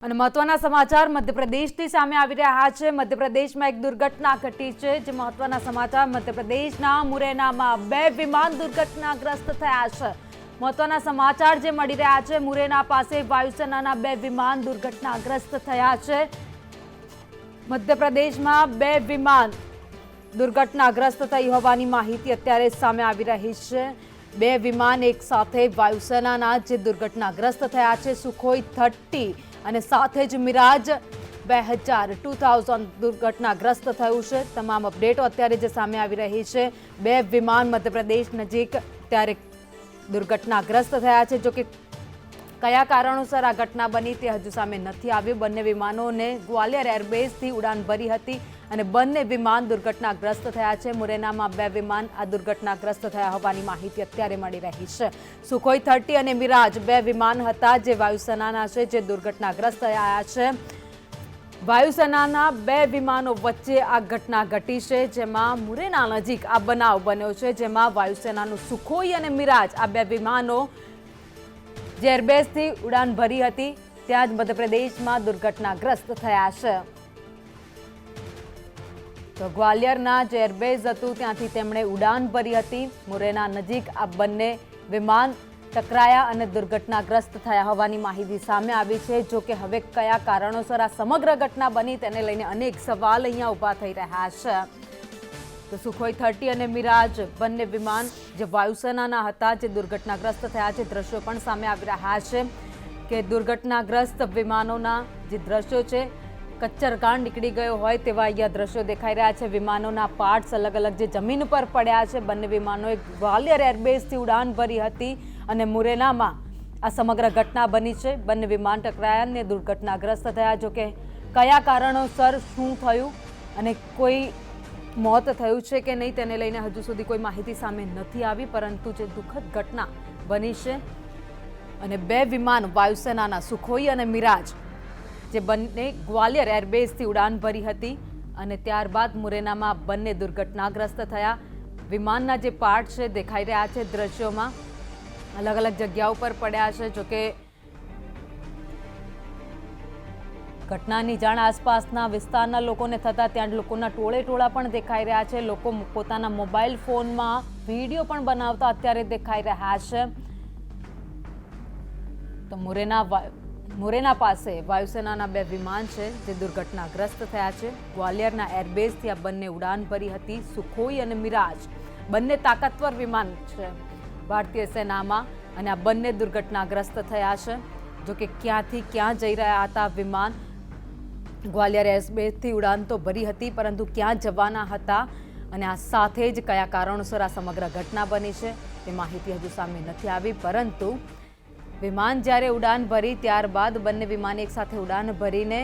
અને મહત્વના સમાચાર મધ્યપ્રદેશથી સામે આવી રહ્યા છે। મધ્યપ્રદેશમાં એક દુર્ઘટના ઘટી છે। જે મહત્વના સમાચાર મધ્યપ્રદેશના મુરૈનામાં બે વિમાન દુર્ઘટનાગ્રસ્ત થયા છે। મહત્વના સમાચાર જે મળી રહ્યા છે, મુરૈના પાસે વાયુસેનાના બે વિમાન દુર્ઘટનાગ્રસ્ત થયા છે। મધ્યપ્રદેશમાં બે વિમાન દુર્ઘટનાગ્રસ્ત થઈ હોવાની માહિતી અત્યારે સામે આવી રહી છે। બે વિમાન એક સાથે વાયુસેનાના જે દુર્ઘટનાગ્રસ્ત થયા છે, સુખોઈ 30 અને સાથે જ મિરાજ 2000 દુર્ઘટનાગ્રસ્ત થયું છે। તમામ અપડેટો અત્યારે જે સામે આવી રહી છે, બે વિમાન મધ્યપ્રદેશ નજીક ત્યારે દુર્ઘટનાગ્રસ્ત થયા છે। જો કે કયા કારણોસર આ ઘટના બની તે હજુ સામે નથી આવ્યું। બંને વિમાનોને ગ્વાલિયર એરબેઝથી ઉડાન ભરી હતી અને બંને વિમાન દુર્ઘટનાગ્રસ્ત થયા છે। મુરૈનામાં બે વિમાન આ દુર્ઘટનાગ્રસ્ત થયા હોવાની માહિતી અત્યારે મળી રહી છે। સુખોઈ 30 અને મિરાજ બે વિમાન હતા જે વાયુસેનાના છે, જે દુર્ઘટનાગ્રસ્ત થયા છે। વાયુસેનાના બે વિમાનો વચ્ચે આ ઘટના ઘટી છે, જેમાં મુરૈના નજીક આ બનાવ બન્યો છે, જેમાં વાયુસેનાનું સુખોઈ અને મિરાજ આ બે વિમાનો જે એરબેઝથી ઉડાન ભરી હતી ત્યાં જ મધ્યપ્રદેશમાં દુર્ઘટનાગ્રસ્ત થયા છે। તો ગ્વાલિયરના જે એરબેઝ હતું ત્યાંથી તેમણે ઉડાન ભરી હતી। મુરૈના નજીક આ બંને વિમાન ટકરાયા અને દુર્ઘટનાગ્રસ્ત થયા હોવાની માહિતી સામે આવી છે। જો કે હવે કયા કારણોસર આ સમગ્ર ઘટના બની તેને લઈને અનેક સવાલ અહીંયા ઊભા થઈ રહ્યા છે। તો સુખોઈ 30 અને મિરાજ બંને વિમાન જે વાયુસેનાના હતા જે દુર્ઘટનાગ્રસ્ત થયા છે। દ્રશ્યો પણ સામે આવી રહ્યા છે કે દુર્ઘટનાગ્રસ્ત વિમાનોના જે દ્રશ્યો છે, કચ્ચરગાણ નીકળી ગયો હોય તેવા અહીંયા દ્રશ્યો દેખાઈ રહ્યા છે। વિમાનોના પાર્ટ્સ અલગ અલગ જે જમીન પર પડ્યા છે। બંને વિમાનોએ ગ્વાલિયર એરબેઝથી ઉડાન ભરી હતી અને મુરૈનામાં આ સમગ્ર ઘટના બની છે। બંને વિમાન ટકરાયા અને દુર્ઘટનાગ્રસ્ત થયા। જો કે કયા કારણોસર શું થયું અને કોઈ મોત થયું છે કે નહીં તેને લઈને હજુ સુધી કોઈ માહિતી સામે નથી આવી, પરંતુ જે દુઃખદ ઘટના બની છે અને બે વિમાન વાયુસેનાના સુખોઈ અને મિરાજ જે બંને ગ્વાલિયર એરબેઝથી ઉડાન ભરી હતી અને ત્યારબાદ મુરૈનામાં બંને દુર્ઘટનાગ્રસ્ત થયા। વિમાનના જે પાર્ટ છે દેખાઈ રહ્યા છે દ્રશ્યોમાં, અલગ અલગ જગ્યાઓ પર પડ્યા છે। જોકે ઘટનાની જાણ આસપાસના વિસ્તારના લોકોને થતા ત્યાં લોકોના ટોળે પણ દેખાઈ રહ્યા છે। લોકો પોતાના મોબાઈલ ફોનમાં વિડીયો પણ બનાવતા અત્યારે દેખાઈ રહ્યા છે। તો મુરૈના પાસે વાયુસેનાના બે વિમાન છે જે દુર્ઘટનાગ્રસ્ત થયા છે। ગ્વાલિયરના એરબેઝથી આ બંને ઉડાન ભરી હતી। સુખોઈ અને મિરાજ બંને તાકાતવર વિમાન છે ભારતીય સેનામાં અને આ બંને દુર્ઘટનાગ્રસ્ત થયા છે। જો કે ક્યાંથી ક્યાં જઈ રહ્યા હતા વિમાન, ગ્વાલિયર એરબેઝથી ઉડાન તો ભરી હતી પરંતુ ક્યાં જવાના હતા અને આ સાથે જ કયા કારણોસર આ સમગ્ર ઘટના બની છે તે માહિતી હજુ સામે નથી આવી। પરંતુ વિમાન જ્યારે ઉડાન ભરી ત્યારબાદ બંને વિમાન એક સાથે ઉડાન ભરીને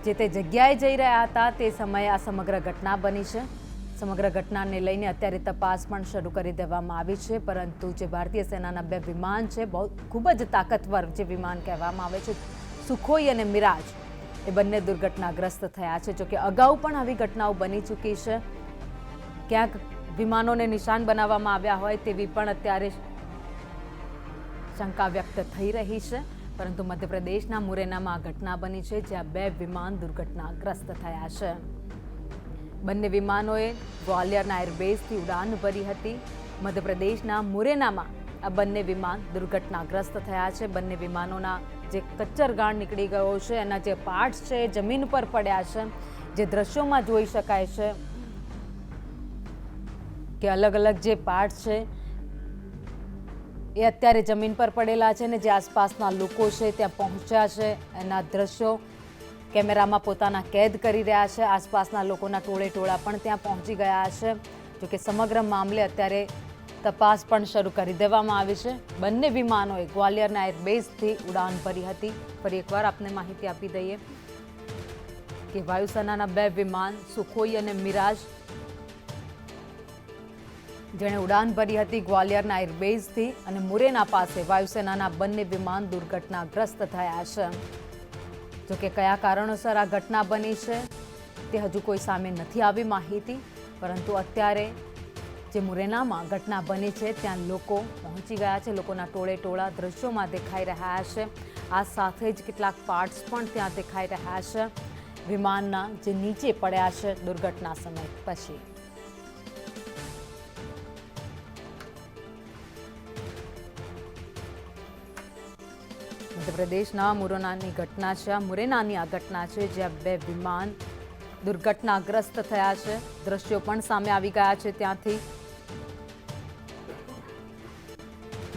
જે તે જગ્યાએ જઈ રહ્યા હતા તે સમયે આ સમગ્ર ઘટના બની છે। સમગ્ર ઘટનાને લઈને અત્યારે તપાસ પણ શરૂ કરી દેવામાં આવી છે। પરંતુ જે ભારતીય સેનાના બે વિમાન છે, ખૂબ જ તાકાતવર જે વિમાન કહેવામાં આવે છે, સુખોઈ અને મિરાજ, એ બંને દુર્ઘટનાગ્રસ્ત થયા છે। જોકે અગાઉ પણ આવી ઘટનાઓ બની ચૂકી છે। ક્યાંક વિમાનોને નિશાન બનાવવામાં આવ્યા હોય તેવી પણ અત્યારે શંકા વ્યક્ત થઈ રહી છે। પરંતુ મધ્યપ્રદેશના મુરૈનામાં આ ઘટના બની છે જ્યાં બે વિમાન દુર્ઘટનાગ્રસ્ત થયા છે। બંને વિમાનોએ ગ્વાલિયરના એરબેઝથી ઉડાન ભરી હતી। મધ્યપ્રદેશના મુરૈનામાં આ બંને વિમાન દુર્ઘટનાગ્રસ્ત થયા છે। બંને વિમાનોના જે કચ્ચરગાણ નીકળી ગયો છે, એના જે પાર્ટ્સ છે એ જમીન પર પડ્યા છે। જે દ્રશ્યોમાં જોઈ શકાય છે કે અલગ અલગ જે પાર્ટ્સ છે એ અત્યારે જમીન પર પડેલા છે ને જે આસપાસના લોકો છે ત્યાં પહોંચ્યા છે એના દ્રશ્યો કેમેરામાં પોતાના કેદ કરી રહ્યા છે। આસપાસના લોકોના ટોળા પણ ત્યાં પહોંચી ગયા છે। જોકે સમગ્ર મામલે અત્યારે તપાસ પણ શરૂ કરી દેવામાં આવી છે। બંને વિમાનોએ ગ્વાલિયરના એરબેઝથી ઉડાન ભરી હતી। ફરી એકવાર આપને માહિતી આપી દઈએ કે વાયુસેનાના બે વિમાન સુખોઈ અને મિરાજ જેણે ઉડાન ભરી હતી ગ્વાલિયરના એરબેઝથી અને મુરૈના પાસે વાયુસેનાના બંને વિમાન દુર્ઘટનાગ્રસ્ત થયા છે। જોકે કયા કારણોસર આ ઘટના બની છે તે હજુ કોઈ સામે નથી આવી માહિતી, પરંતુ અત્યારે જે મુરૈનામાં ઘટના બની છે ત્યાં લોકો પહોંચી ગયા છે। લોકોના ટોળા દ્રશ્યોમાં દેખાઈ રહ્યા છે। આ સાથે જ કેટલાક પાર્ટ્સ પણ ત્યાં દેખાઈ રહ્યા છે વિમાનના, જે નીચે પડ્યા છે દુર્ઘટના સમય પછી. મધ્યપ્રદેશના મુરેનાની આ ઘટના છે જ્યાં 2 વિમાન દુર્ઘટનાગ્રસ્ત થયા છે. દ્રશ્યો પણ સામે આવી ગયા છે ત્યાંથી.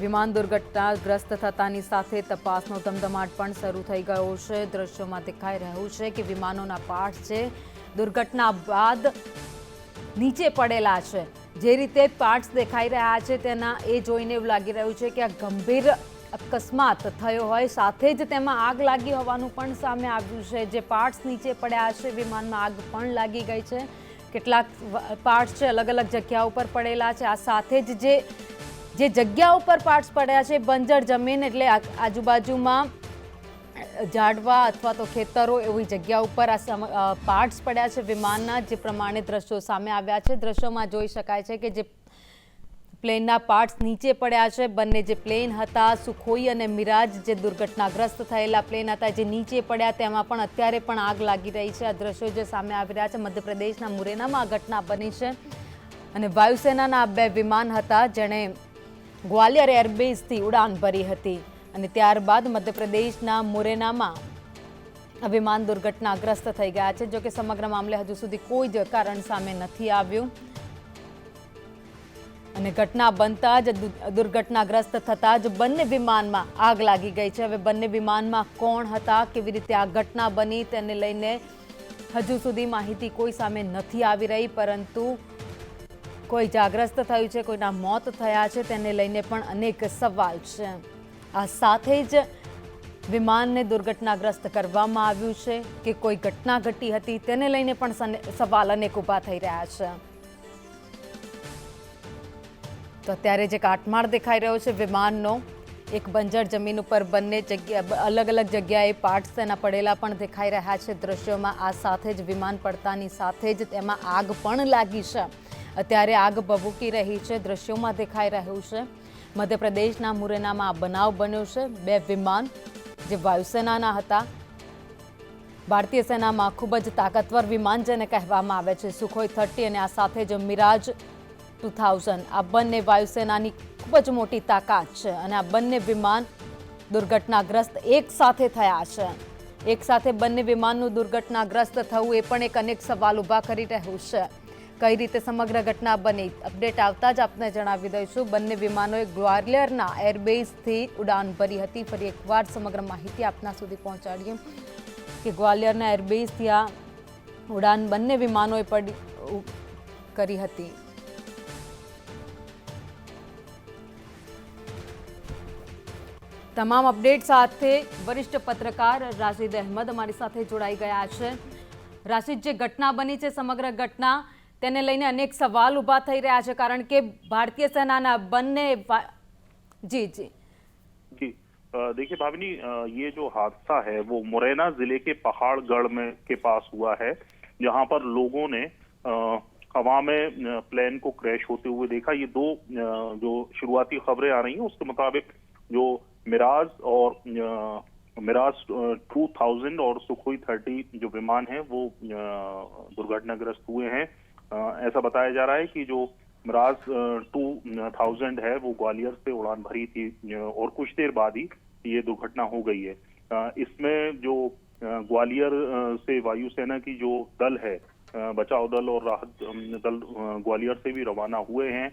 વિમાન દુર્ઘટનાગ્રસ્ત થતાની સાથે તપાસનો ધમધમાટ પણ શરૂ થઈ ગયો છે. દ્રશ્યોમાં દેખાઈ રહ્યું છે કે વિમાનોના પાર્ટ્સ છે દુર્ઘટના બાદ નીચે પડેલા છે. જે રીતે પાર્ટ્સ દેખાઈ રહ્યા છે તેના એ જોઈને એવું લાગી રહ્યું છે કે આ ગંભીર અકસ્માત થયો હોય, સાથે જ તેમાં આગ લાગી હોવાનું પણ સામે આવ્યું છે. જે પાર્ટ્સ નીચે પડ્યા છે વિમાનમાં આગ પણ લાગી ગઈ છે. કેટલાક પાર્ટ્સ છે અલગ અલગ જગ્યા ઉપર પડેલા છે. આ સાથે જ જે જગ્યા ઉપર પાર્ટ્સ પડ્યા છે બંજર જમીન, એટલે આજુબાજુમાં ઝાડવા અથવા તો ખેતરો એવી જગ્યા ઉપર આ પાર્ટ્સ પડ્યા છે વિમાનના. જે પ્રમાણે દ્રશ્યો સામે આવ્યા છે, દ્રશ્યોમાં જોઈ શકાય છે કે જે પ્લેનના પાર્ટ્સ નીચે પડ્યા છે. બંને જે પ્લેન હતા સુખોઈ અને મિરાજ, જે દુર્ઘટનાગ્રસ્ત થયેલા પ્લેન હતા, જે નીચે પડ્યા તેમાં પણ અત્યારે પણ આગ લાગી રહી છે. આ દ્રશ્યો જે સામે આવી રહ્યા છે મધ્યપ્રદેશના મુરેનામાં આ ઘટના બની છે. અને વાયુસેનાના 2 વિમાન હતા જેણે ગ્વાલિયર એરબેઝથી ઉડાન ભરી હતી અને ત્યારબાદ મધ્યપ્રદેશના મુરેનામાં આ વિમાન દુર્ઘટનાગ્રસ્ત થઈ ગયા છે. જોકે સમગ્ર મામલે હજુ સુધી કોઈ જ કારણ સામે નથી આવ્યું અને ઘટના બનતા જ દુર્ઘટનાગ્રસ્ત થતાં જ બંને વિમાનમાં આગ લાગી ગઈ છે. હવે બંને વિમાનમાં કોણ હતા, કેવી રીતે આ ઘટના બની તેને લઈને હજુ સુધી માહિતી કોઈ સામે નથી આવી રહી, પરંતુ કોઈ ઇજાગ્રસ્ત થયું છે, કોઈના મોત થયા છે તેને લઈને પણ અનેક સવાલ છે. આ સાથે જ વિમાનને દુર્ઘટનાગ્રસ્ત કરવામાં આવ્યું છે કે કોઈ ઘટના ઘટી હતી તેને લઈને પણ સવાલ અનેક ઊભા થઈ રહ્યા છે. તો અત્યારે જે કાટમાળ દેખાઈ રહ્યો છે વિમાનનો, એક બંજર જમીન ઉપર બંને અલગ અલગ જગ્યાએ પાર્ટ્સ તેના પડેલા પણ દેખાઈ રહ્યા છે દ્રશ્યોમાં. આ સાથે જ વિમાન પડતાની સાથે જ તેમાં આગ પણ લાગી છે. અત્યારે આગ ભભૂકી રહી છે, દ્રશ્યોમાં દેખાઈ રહ્યું છે. મધ્યપ્રદેશના મુરેનામાં આ બનાવ બન્યો છે. 2 વિમાન જે વાયુસેનાના હતા, ભારતીય સેનામાં ખૂબ જ તાકાતવર વિમાન જેને કહેવામાં આવે છે, સુખોઈ 30 અને આ સાથે જ મિરાજ 2000, આ બંને વાયુસેનાની ખૂબ જ મોટી તાકાત છે. અને આ બંને વિમાન દુર્ઘટનાગ્રસ્ત એક સાથે થયા છે. એક સાથે બંને વિમાનનું દુર્ઘટનાગ્રસ્ત થવું એ પણ એક અનેક સવાલ ઊભા કરી રહ્યું છે. કઈ રીતે સમગ્ર ઘટના બની, અપડેટ આવતા જ આપને જણાવી દઈશું. બંને વિમાનોએ ગ્વાલિયરના એરબેઝથી ઉડાન ભરી હતી. ફરી એકવાર સમગ્ર માહિતી આપના સુધી પહોંચાડીએ કે ગ્વાલિયરના એરબેઝથી આ ઉડાન બંને વિમાનોએ કરી હતી. તમામ અપડેટ સાથે વરિષ્ઠ પત્રકાર રાશિદ અહેમદ અમારી સાથે જોડાઈ ગયા છે. રાશિદ, જે ઘટના બની છે સમગ્ર ઘટના તેને લઈને અનેક સવાલ ઊભા થઈ રહ્યા છે, કારણ કે ભારતીય સેનાના બંને જી જી जी देखिए भाविनी, ये जो हादसा है वो मुरैना जिले के पहाड़गढ़ में के पास हुआ है, जहां पर लोगों ने हवा में प्लेन को क्रैश होते हुए देखा. ये 2 जो शुरुआती खबरें आ रही हैं उसके मुताबिक जो मिराज 2000 और सुखोई 30 जो विमान हैं वो दुर्घटनाग्रस्त हुए हैं. ऐसा बताया जा रहा है कि जो मिराज 2000 है वो ग्वालियर से उड़ान भरी थी और कुछ देर बाद ही ये दुर्घटना हो गई है. इसमें जो ग्वालियर से वायुसेना की जो दल है, बचाव दल और राहत दल ग्वालियर से भी रवाना हुए हैं.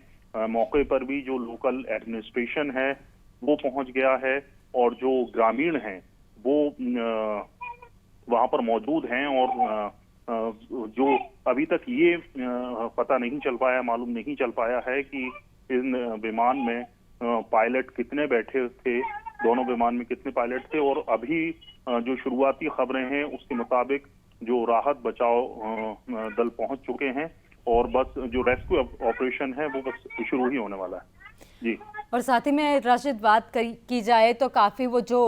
मौके पर भी जो लोकल एडमिनिस्ट्रेशन है वो पहुंच गया है और जो ग्रामीण हैं वो वहां पर मौजूद हैं. और जो अभी तक ये पता नहीं चल पाया, मालूम नहीं चल पाया है कि इन विमान में पायलट कितने बैठे थे, दोनों विमान में कितने पायलट थे. और अभी जो शुरुआती खबरें हैं उसके मुताबिक जो राहत बचाव दल पहुंच चुके हैं और बस जो रेस्क्यू ऑपरेशन है वो बस शुरू ही होने वाला है जी. और साथ ही में राशिद बात की जाए तो काफी वो जो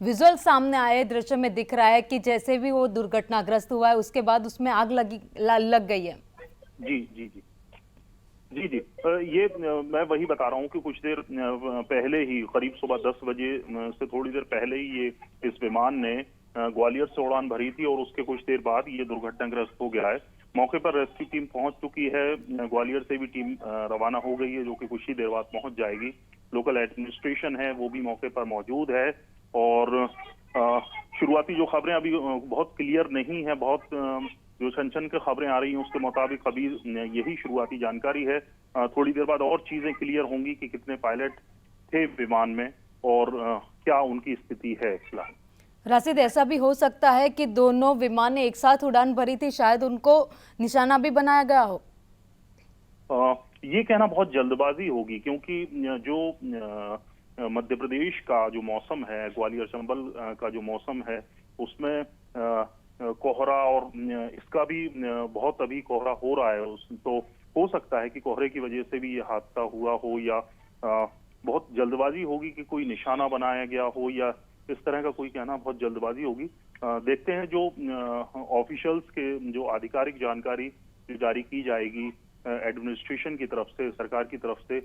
विजुअल सामने आए दृश्य में दिख रहा है कि जैसे भी वो दुर्घटनाग्रस्त हुआ है उसके बाद उसमें आग लग गई है. जी जी जी जी जी ये मैं वही बता रहा हूँ कि कुछ देर पहले ही करीब सुबह 10 बजे से थोड़ी देर पहले ही ये इस विमान ने ग्वालियर से उड़ान भरी थी और उसके कुछ देर बाद ये दुर्घटनाग्रस्त हो गया है। मौके पर रेस्क्यू टीम पहुंच चुकी है। ग्वालियर से भी टीम रवाना हो गई है जो कि कुछ ही देर बाद पहुंच जाएगी। लोकल एडमिनिस्ट्रेशन है वो भी मौके पर मौजूद है और शुरुआती जो खबरें अभी बहुत क्लियर नहीं है, बहुत जो छन की खबरें आ रही हैं उसके मुताबिक अभी यही शुरुआती जानकारी है। थोड़ी देर बाद और चीजें क्लियर होंगी कि कितने पायलट थे विमान में और क्या उनकी स्थिति है फिलहाल। राशिद, ऐसा भी हो सकता है कि दोनों विमान ने एक साथ उड़ान भरी थी, शायद उनको निशाना भी बनाया गया हो। ये कहना बहुत जल्दबाजी होगी क्योंकि जो मध्य प्रदेश का जो मौसम है, ग्वालियर चंबल का जो मौसम है उसमें कोहरा और इसका भी बहुत अभी कोहरा हो रहा है, तो हो सकता है कि कोहरे की वजह से भी ये हादसा हुआ हो या बहुत जल्दबाजी होगी कि कोई निशाना बनाया गया हो या इस तरह का कोई कहना बहुत जल्दबाजी होगी। देखते हैं जो ऑफिशियल्स के जो आधिकारिक जानकारी जो जारी की जाएगी एडमिनिस्ट्रेशन की तरफ से, सरकार की तरफ से,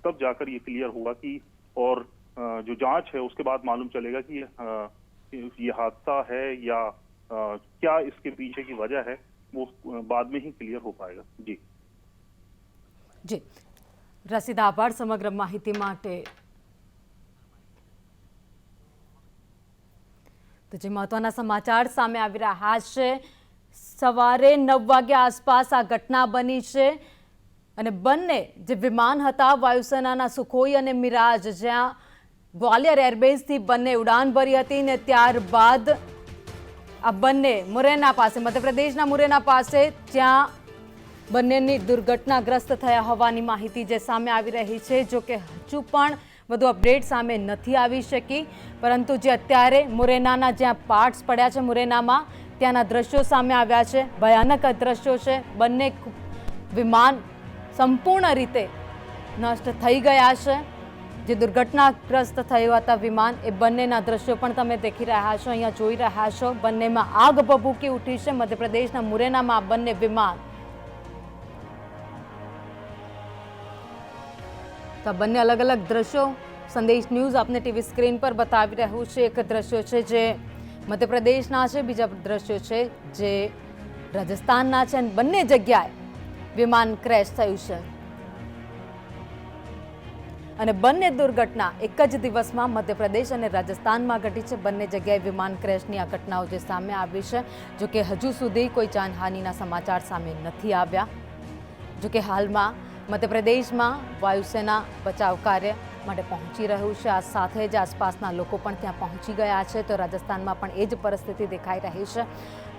तब जाकर ये क्लियर होगा कि और जो जांच है उसके बाद मालूम चलेगा कि ये हादसा है या क्या इसके पीछे की वजह है, वो बाद में ही क्लियर हो पाएगा। जी जी રસીદ, આભાર સમગ્ર માહિતી માટે। તો જે મહત્વના સમાચાર સામે આવી રહ્યા છે, સવારે 9 વાગ્યા આસપાસ આ ઘટના બની છે અને બંને જે વિમાન હતા વાયુસેનાના સુખોઈ અને મિરાજ, જ્યાં ગ્વાલિયર એરબેઝથી બંને ઉડાન ભરી હતી ને ત્યારબાદ આ બંને મુરૈના પાસે, મધ્યપ્રદેશના મુરૈના પાસે, ત્યાં બંનેની દુર્ઘટનાગ્રસ્ત થયા હોવાની માહિતી જે સામે આવી રહી છે। જો કે હજુ પણ વધુ અપડેટ સામે નથી આવી શકી, પરંતુ જે અત્યારે મુરૈનાના જ્યાં પાર્ટ્સ પડ્યા છે મુરૈનામાં, ત્યાંના દ્રશ્યો સામે આવ્યા છે। ભયાનક દ્રશ્યો છે। બંને વિમાન સંપૂર્ણ રીતે નષ્ટ થઈ ગયા છે। જે દુર્ઘટનાગ્રસ્ત થયું હતા વિમાન, એ બંનેના દ્રશ્યો પણ તમે દેખી રહ્યા છો, અહીંયા જોઈ રહ્યા છો। બંનેમાં આગ ભભૂકી ઉઠી છે। મધ્યપ્રદેશના મુરૈનામાં આ બંને વિમાન, તો બંને અલગ અલગ દ્રશ્યો સંદેશ ન્યૂઝ આપને ટીવી સ્ક્રીન પર બતાવી રહ્યું છે। એક દ્રશ્યો છે જે મધ્યપ્રદેશના છે, બીજા દ્રશ્યો છે જે રાજસ્થાનના છે, અને બંને જગ્યાએ વિમાન ક્રેશ થયું છે અને બંને દુર્ઘટના એક જ દિવસમાં મધ્યપ્રદેશ અને રાજસ્થાનમાં ઘટી છે। બંને જગ્યાએ વિમાન ક્રેશની આ ઘટનાઓ જે સામે આવી છે। જો કે હજુ સુધી કોઈ જાનહાનિના સમાચાર સામે નથી આવ્યા। જો કે હાલમાં મધ્યપ્રદેશમાં વાયુસેના બચાવ કાર્ય માટે પહોંચી રહ્યું છે। આ સાથે જ આસપાસના લોકો પણ ત્યાં પહોંચી ગયા છે। તો રાજસ્થાનમાં પણ એ જ પરિસ્થિતિ દેખાઈ રહી છે।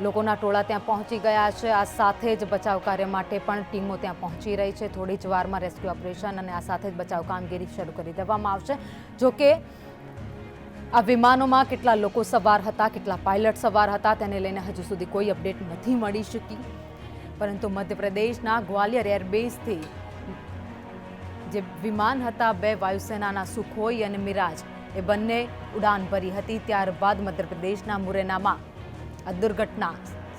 લોકોના ટોળા ત્યાં પહોંચી ગયા છે। આ સાથે જ બચાવ કાર્ય માટે પણ ટીમો ત્યાં પહોંચી રહી છે। થોડી જ વારમાં રેસ્ક્યુ ઓપરેશન અને આ સાથે જ બચાવ કામગીરી શરૂ કરી દેવામાં આવશે। જો કે આ વિમાનોમાં કેટલા લોકો સવાર હતા, કેટલા પાયલટ સવાર હતા, તેને લઈને હજુ સુધી કોઈ અપડેટ નથી મળી શકી, પરંતુ મધ્યપ્રદેશના ગ્વાલિયર એરબેઝથી જે વિમાન હતા, બે વાયુસેનાના સુખોઈ અને મિરાજ, એ બંને ઉડાન ભરી હતી। ત્યારબાદ મધ્યપ્રદેશના મુરૈનામાં આ દુર્ઘટના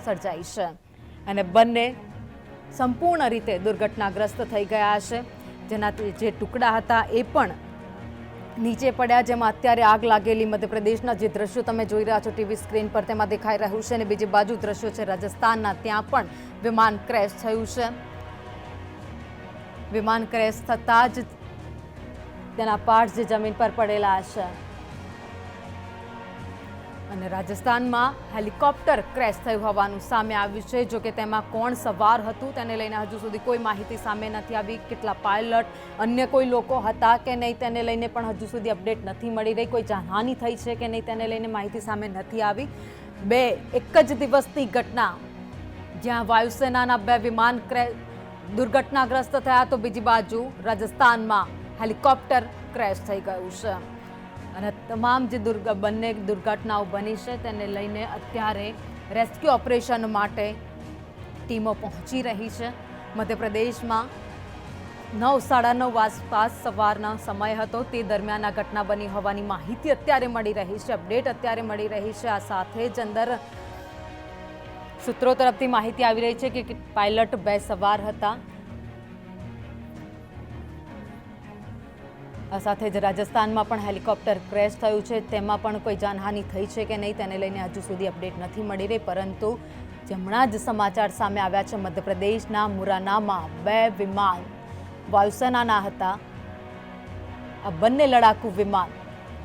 સર્જાઈ છે અને બંને સંપૂર્ણ રીતે દુર્ઘટનાગ્રસ્ત થઈ ગયા છે। જેનાથી જે ટુકડા હતા એ પણ નીચે પડ્યા, જેમાં અત્યારે આગ લાગેલી મધ્યપ્રદેશના જે દ્રશ્યો તમે જોઈ રહ્યા છો ટીવી સ્ક્રીન પર, તેમાં દેખાઈ રહ્યું છે। અને બીજી બાજુ દ્રશ્યો છે રાજસ્થાનના, ત્યાં પણ વિમાન ક્રેશ થયું છે। વિમાન ક્રેશ થતાં જ તેના પાર્ટ્સ જે જમીન પર પડેલા છે અને રાજસ્થાનમાં હેલિકોપ્ટર ક્રેશ થયું હોવાનું સામે આવ્યું છે। જો કે તેમાં કોણ સવાર હતું તેને લઈને હજુ સુધી કોઈ માહિતી સામે નથી આવી। કેટલા પાયલટ, અન્ય કોઈ લોકો હતા કે નહીં તેને લઈને પણ હજુ સુધી અપડેટ નથી મળી રહી। કોઈ જાનહાનિ થઈ છે કે નહીં તેને લઈને માહિતી સામે નથી આવી। બે એક જ દિવસની ઘટના, જ્યાં વાયુસેનાના બે વિમાન દુર્ઘટનાગ્રસ્ત થયા, તો બીજી બાજુ રાજસ્થાનમાં હેલિકોપ્ટર ક્રેશ થઈ ગયું છે અને તમામ જે બંને દુર્ઘટનાઓ બની છે તેને લઈને અત્યારે રેસ્ક્યુ ઓપરેશન માટે ટીમો પહોંચી રહી છે। મધ્યપ્રદેશમાં 9:30 આસપાસ સવારનો સમય હતો, તે દરમિયાન આ ઘટના બની હોવાની માહિતી અત્યારે મળી રહી છે, અપડેટ અત્યારે મળી રહી છે। આ સાથે જ અંદર સૂત્રો તરફથી માહિતી આવી રહી છે કે પાયલટ બે સવાર હતા આ સાથે જ રાજસ્થાનમાં પણ હેલિકોપ્ટર ક્રેશ થયું છે, તેમાં પણ કોઈ જાનહાનિ થઈ છે કે નહીં તેને લઈને હજુ સુધી અપડેટ નથી મળી રહી, પરંતુ હમણાં જ સમાચાર સામે આવ્યા છે મધ્યપ્રદેશના મુરાનામાં 2 વિમાન વાયુસેનાના હતા. આ બંને લડાકુ વિમાન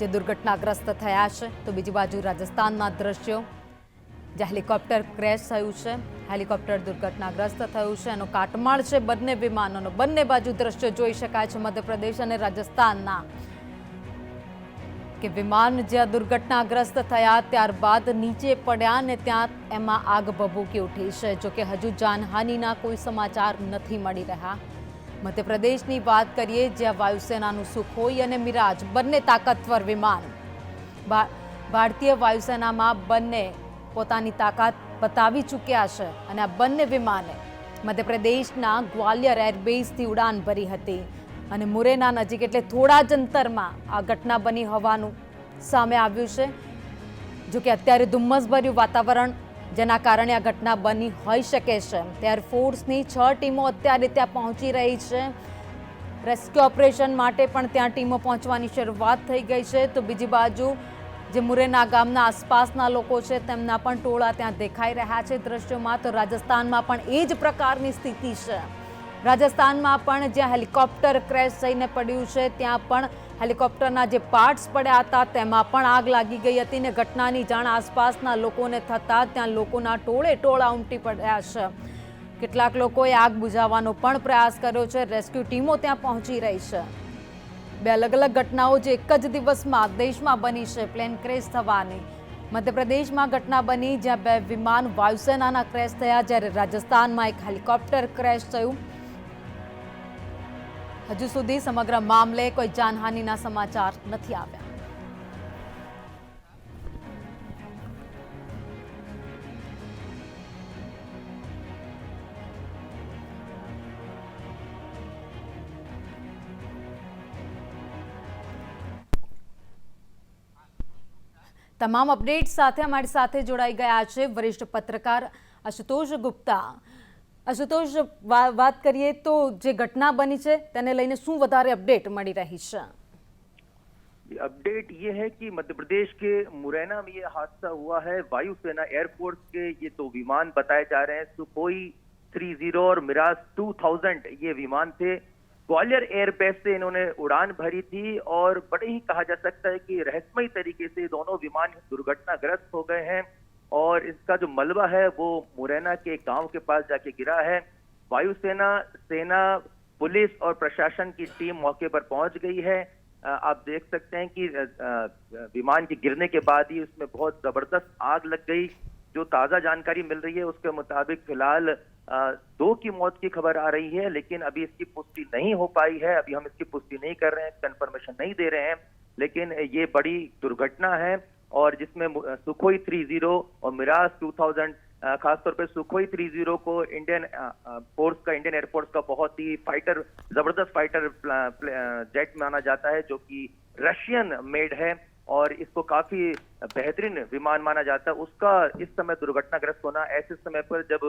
જે દુર્ઘટનાગ્રસ્ત થયા છે. તો બીજી બાજુ રાજસ્થાનના દ્રશ્યો જ્યાં હેલિકોપ્ટર ક્રેશ થયું છે, હેલિકોપ્ટર દુર્ઘટનાગ્રસ્ત થયું છે, એનો કાટમાળ છે બંને વિમાનોનો. બંને બાજુ દ્રશ્યો જોઈ શકાય છે મધ્યપ્રદેશ અને રાજસ્થાનના, કે વિમાન જ્યાં દુર્ઘટનાગ્રસ્ત થયા ત્યારબાદ નીચે પડ્યા ને ત્યાં એમાં આગ ભભૂકી ઉઠી છે. જોકે હજુ જાનહાનિના કોઈ સમાચાર નથી મળી રહ્યા. મધ્યપ્રદેશની વાત કરીએ જ્યાં વાયુસેનાનું સુખોઈ અને મિરાજ બંને તાકાતવર વિમાન, ભારતીય વાયુસેનામાં બંને પોતાની તાકાત બતાવી ચૂક્યા છે અને આ બંને વિમાને મધ્યપ્રદેશના ગ્વાલિયર એરબેઝથી ઉડાન ભરી હતી અને મુરેના નજીક એટલે થોડા જ અંતરમાં આ ઘટના બની હોવાનું સામે આવ્યું છે. જોકે અત્યારે ધુમ્મસભર્યું વાતાવરણ જેના કારણે આ ઘટના બની હોઈ શકે છે. એરફોર્સની 6 ટીમો અત્યારે ત્યાં પહોંચી રહી છે. રેસ્ક્યુ ઓપરેશન માટે પણ ત્યાં ટીમો પહોંચવાની શરૂઆત થઈ ગઈ છે. તો બીજી બાજુ જે મુરેના ગામના આસપાસના લોકો છે તેમના પણ ટોળા ત્યાં દેખાઈ રહ્યા છે દ્રશ્યોમાં. તો રાજસ્થાનમાં પણ એ જ પ્રકારની સ્થિતિ છે. રાજસ્થાનમાં પણ જ્યાં હેલિકોપ્ટર ક્રેશ થઈને પડ્યું છે ત્યાં પણ હેલિકોપ્ટરના જે પાર્ટ્સ પડ્યા હતા તેમાં પણ આગ લાગી ગઈ હતી ને ઘટનાની જાણ આસપાસના લોકોને થતાં ત્યાં લોકોના ટોળા ઉમટી પડ્યા છે. કેટલાક લોકોએ આગ બુઝાવવાનો પણ પ્રયાસ કર્યો છે. રેસ્ક્યુ ટીમો ત્યાં પહોંચી રહી છે. 2 અલગ-અલગ ઘટનાઓ જે એક જ દિવસમાં દેશમાં બની છે પ્લેન ક્રેશ થવાની. મધ્યપ્રદેશમાં ઘટના બની જ્યાં 2 વિમાન વાયુસેનાના ક્રેશ થયા, જ્યારે રાજસ્થાનમાં એક હેલિકોપ્ટર ક્રેશ થયું. હજુ સુધી સમગ્ર મામલે કોઈ જાનહાનિના સમાચાર નથી આવ્યા. તમામ અપડેટ સાથે અમારી સાથે જોડાઈ ગયા છે વરિષ્ઠ પત્રકાર આશુતોષ ગુપ્તા. આશુતોષ, વાત કરીએ તો જે ઘટના બની છે તેને લઈને શું વધારે અપડેટ મળી રહી છે? अपडेट ये है कि मध्य प्रदेश के मुरैना में ये हादसा हुआ है. वायुसेना एयरफोर्स के ये 2 विमान बताए जा रहे हैं. सुखोई 30 और मिराज 2000 ये विमान थे. ग्वालियर एयरबेस से इन्होंने उड़ान भरी थी और बड़े ही कहा जा सकता है कि रहस्यमयी तरीके से दोनों विमान दुर्घटनाग्रस्त हो गए हैं और इसका जो मलबा है वो मुरैना के गांव के पास जाके गिरा है. वायुसेना, सेना, पुलिस और प्रशासन की टीम मौके पर पहुंच गई है. आप देख सकते हैं कि विमान के गिरने के बाद ही उसमें बहुत जबरदस्त आग लग गई. जो ताजा जानकारी मिल रही है उसके मुताबिक फिलहाल 2 की मौत की खबर आ रही है, लेकिन अभी इसकी पुष्टि नहीं हो पाई है. अभी हम इसकी पुष्टि नहीं कर रहे हैं, कंफर्मेशन नहीं दे रहे हैं, लेकिन ये बड़ी दुर्घटना है और जिसमें सुखोई 30 और मिराज 2000, खासतौर पे सुखोई 30 को इंडियन एयरफोर्स का बहुत ही जबरदस्त फाइटर जेट माना जाता है, जो कि रशियन मेड है और इसको काफी बेहतरीन विमान माना जाता है. उसका इस समय दुर्घटनाग्रस्त होना ऐसे समय पर जब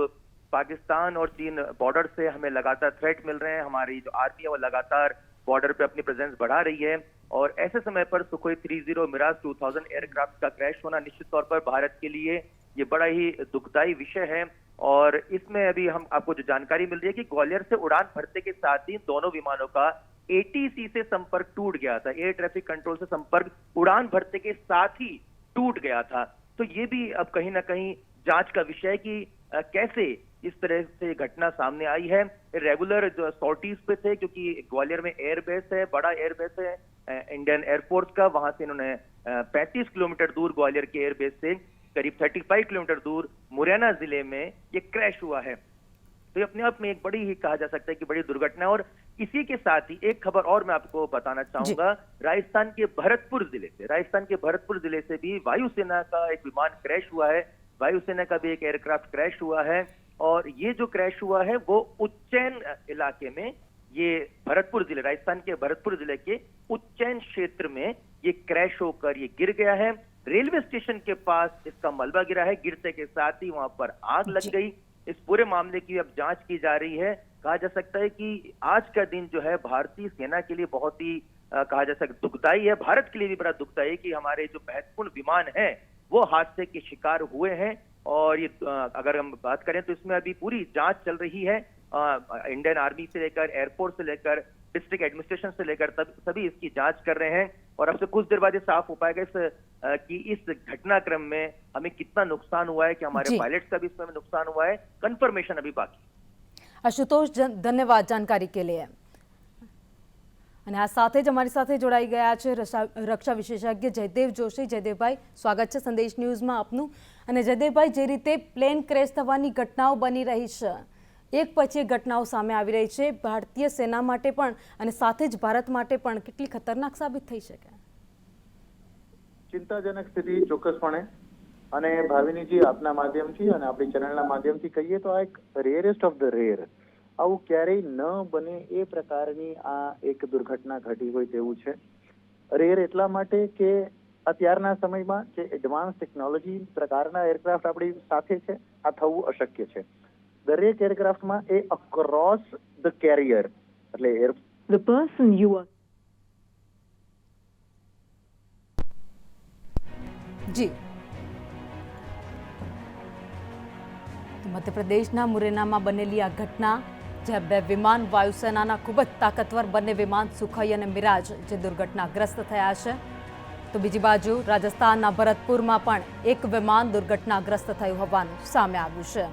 पाकिस्तान और चीन बॉर्डर से हमें लगातार थ्रेट मिल रहे हैं, हमारी जो आर्मी है वो लगातार बॉर्डर पे अपनी प्रेजेंस बढ़ा रही है और ऐसे समय पर सुखोई 30 मिराज 2000 एयरक्राफ्ट का क्रैश होना निश्चित तौर पर भारत के लिए ये बड़ा ही दुखदायी विषय है. और इसमें अभी हम आपको जो जानकारी मिल रही है कि ग्वालियर से उड़ान भरते के साथ ही दोनों विमानों का ATC से संपर्क टूट गया था. एयर ट्रैफिक कंट्रोल से संपर्क उड़ान भरते के साथ ही टूट गया था. तो ये भी अब कहीं ना कहीं जांच का विषय है कि कैसे इस तरह से घटना सामने आई है. रेगुलर जो सॉर्टीज पे थे, क्योंकि ग्वालियर में एयरबेस है, बड़ा एयरबेस है इंडियन एयरफोर्स का. वहां से इन्होंने 35 किलोमीटर दूर ग्वालियर के एयरबेस से करीब 35 किलोमीटर दूर मुरैना जिले में ये क्रैश हुआ है. तो ये अपने आप में एक बड़ी ही कहा जा सकता है कि बड़ी दुर्घटना है. और इसी के साथ ही एक खबर और मैं आपको बताना चाहूंगा. राजस्थान के भरतपुर जिले से भी वायुसेना का एक विमान क्रैश हुआ है. वायुसेना का भी एक एयरक्राफ्ट क्रैश हुआ है और ये जो क्रैश हुआ है वो उज्जैन इलाके में, ये राजस्थान के भरतपुर जिले के उज्जैन क्षेत्र में ये क्रैश होकर ये गिर गया है. रेलवे स्टेशन के पास इसका मलबा गिरा है. गिरते के साथ ही वहां पर आग लग गई. इस पूरे मामले की अब जांच की जा रही है. कहा जा सकता है कि आज का दिन जो है भारतीय सेना के लिए बहुत ही कहा जा सकता दुखदाई है, भारत के लिए भी बड़ा दुखदाई है कि हमारे जो महत्वपूर्ण विमान हैं वो हादसे के शिकार हुए हैं। और ये अगर हम बात करें तो इसमें अभी पूरी जांच चल रही है, इंडियन आर्मी से लेकर एयरफोर्स से लेकर डिस्ट्रिक्ट एडमिनिस्ट्रेशन से लेकर सभी इसकी जांच कर रहे हैं। और अब से कुछ देर बाद ये साफ हो पाएगा कि इस घटनाक्रम में हमें कितना नुकसान हुआ है, कि हमारे पायलट्स का भी इसमें नुकसान हुआ है, कंफर्मेशन अभी बाकी। आशुतोष, धन्यवाद जानकारी के लिए। અને આ સાથે જ અમારી સાથે જોડાઈ ગયા છે રક્ષા વિશેષજ્ઞ જયદેવ જોશી। જયદેવભાઈ, સ્વાગત છે સંદેશ ન્યૂઝમાં આપનું। અને જયદેવભાઈ, જે રીતે પ્લેન ક્રેશ થવાની ઘટનાઓ બની રહી છે, એક પછી એક ઘટનાઓ સામે આવી રહી છે, ભારતીય સેના માટે પણ અને સાથે જ ભારત માટે પણ કેટલી ખતરનાક સાબિત થઈ શકે? ચિંતાજનક સ્થિતિ ચોક્કસપણે। અને ભાવિનીજી, આપના માધ્યમથી અને આપણી ચેનલના માધ્યમથી કહીએ તો આ એક રેરેસ્ટ ઓફ ધ રેર, આવું ક્યારેય ન બને એ પ્રકારની આ એક દુર્ઘટના ઘટી હોય તેવું છે। રેર એટલા માટે કે અત્યારના સમયમાં જે એડવાન્સ ટેકનોલોજી પ્રકારના એરક્રાફ્ટ આપણી સાથે છે, આ થવું અશક્ય છે। દરેક એરક્રાફ્ટમાં એ અક્રોસ ધ કેરિયર એટલે The person you are જી, મધ્યપ્રદેશના મુરૈનામાં બનેલી આ ઘટના, જ્યાં બે વિમાન વાયુસેનાના ખૂબ જ તાકાતવર બંને વિમાન સુખોઈ અને મિરાજ જે દુર્ઘટનાગ્રસ્ત થયા છે, તો બીજી બાજુ રાજસ્થાનના ભરતપુરમાં પણ એક વિમાન દુર્ઘટનાગ્રસ્ત થયું હોવાનું સામે આવ્યું છે।